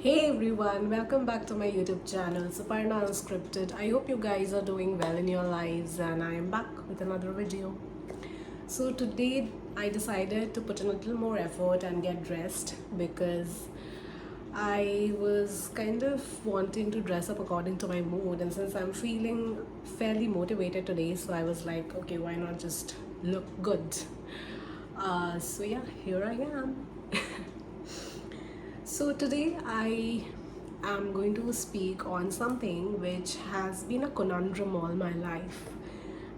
Hey everyone, welcome back to my YouTube channel, Suparna Unscripted. I hope you guys are doing well in your lives and I am back with another video. So today I decided to put in a little more effort and get dressed because I was kind of wanting to dress up according to my mood, and since I'm feeling fairly motivated today, so I was like, okay, why not just look good? So yeah, here I am. So today I am going to speak on something which has been a conundrum all my life.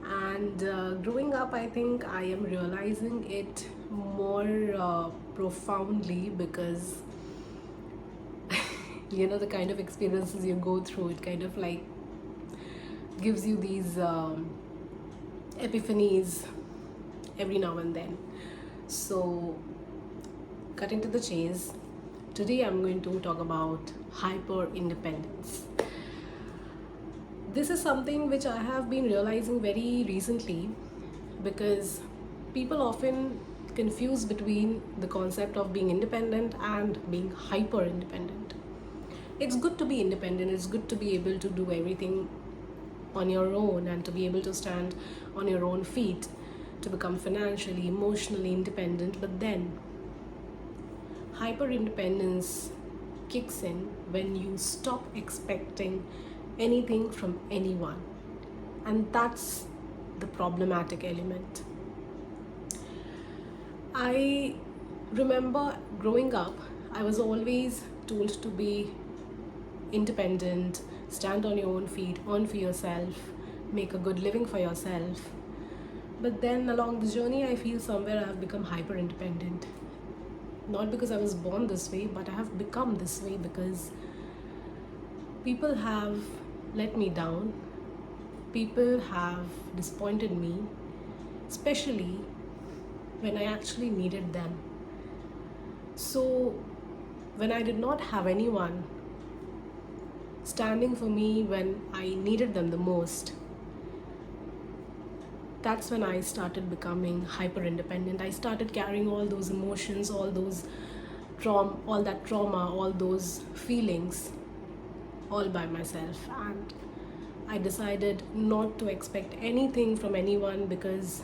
And growing up, I think I am realizing it more profoundly because the kind of experiences you go through, it kind of like gives you these epiphanies every now and then. So, cutting to the chase, today I'm going to talk about hyper independence. This is something which I have been realizing very recently because people often confuse between the concept of being independent and being hyper independent. It's good to be independent, it's good to be able to do everything on your own and to be able to stand on your own feet, to become financially, emotionally independent, but then hyper independence kicks in when you stop expecting anything from anyone, and that's the problematic element. I remember growing up, I was always told to be independent, stand on your own feet, earn for yourself, make a good living for yourself. But then along the journey, I feel somewhere I've become hyper independent. Not because I was born this way, but I have become this way because people have let me down, people have disappointed me, especially when I actually needed them. So, when I did not have anyone standing for me when I needed them the most, that's when I started becoming hyper independent. I started carrying all those emotions, all that trauma, all those feelings all by myself. And I decided not to expect anything from anyone because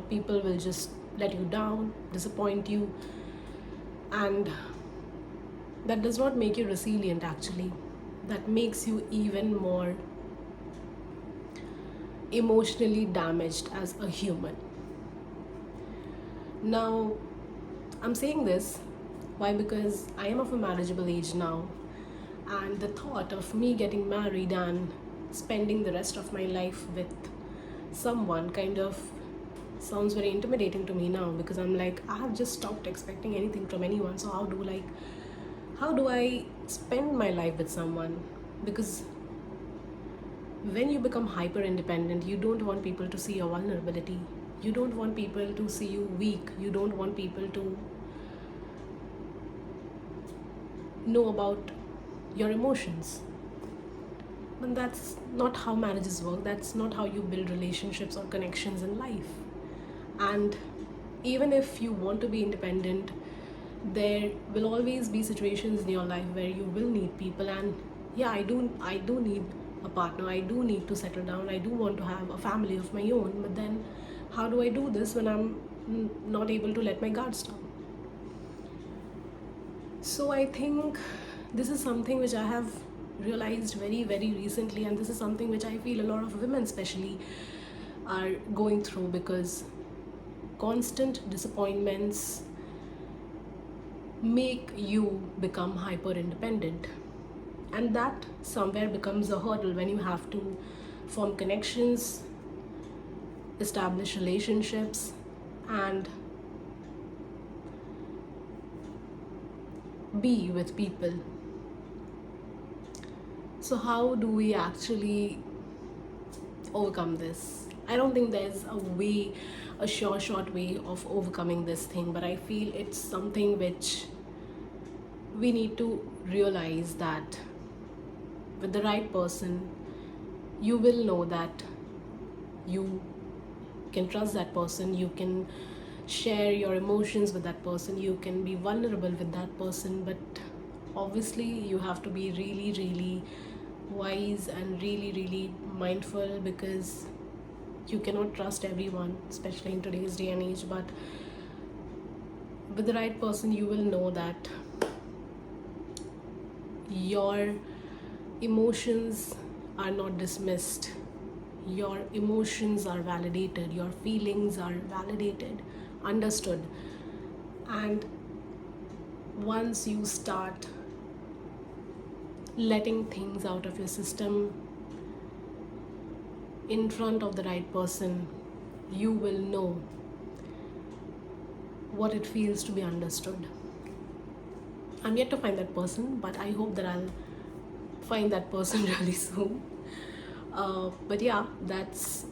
people will just let you down, disappoint you, and that does not make you resilient actually. That makes you even more emotionally damaged as a human. Now, I'm saying this, why? Because I am of a marriageable age now, and the thought of me getting married and spending the rest of my life with someone kind of sounds very intimidating to me now, because I'm like, I have just stopped expecting anything from anyone. So how do I spend my life with someone? Because when you become hyper independent, you don't want people to see your vulnerability. You don't want people to see you weak. You don't want people to know about your emotions. But that's not how marriages work. That's not how you build relationships or connections in life. And even if you want to be independent, there will always be situations in your life where you will need people. And yeah, I do need a partner. I do need to settle down. I do want to have a family of my own. But then how do I do this when I'm not able to let my guards down? So I think this is something which I have realized very, very recently, and this is something which I feel a lot of women, especially, are going through because constant disappointments make you become hyper independent, and that somewhere becomes a hurdle when you have to form connections, establish relationships, and be with people. So how do we actually overcome this? I don't think there's a short way of overcoming this thing, but I feel it's something which we need to realize that with the right person, you will know that you can trust that person, you can share your emotions with that person, you can be vulnerable with that person, but Obviously you have to be really, really wise and really, really mindful, because you cannot trust everyone, especially in today's day and age. But with the right person, you will know that your emotions are not dismissed, your emotions are validated, your feelings are validated, understood. And once you start letting things out of your system in front of the right person, you will know what it feels to be understood. I'm yet to find that person, but I hope that I'll find that person really soon. But yeah, that's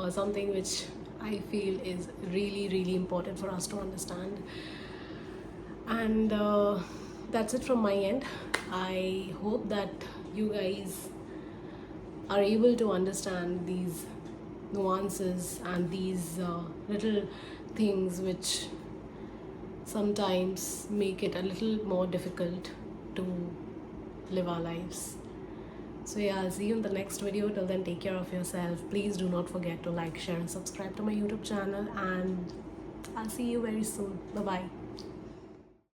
something which I feel is really, really important for us to understand. And that's it from my end. I hope that you guys are able to understand these nuances and these little things which sometimes make it a little more difficult to live our lives. So yeah, I'll see you in the next video. Till then, take care of yourself. Please do not forget to like, share and subscribe to my YouTube channel, and I'll see you very soon. Bye bye.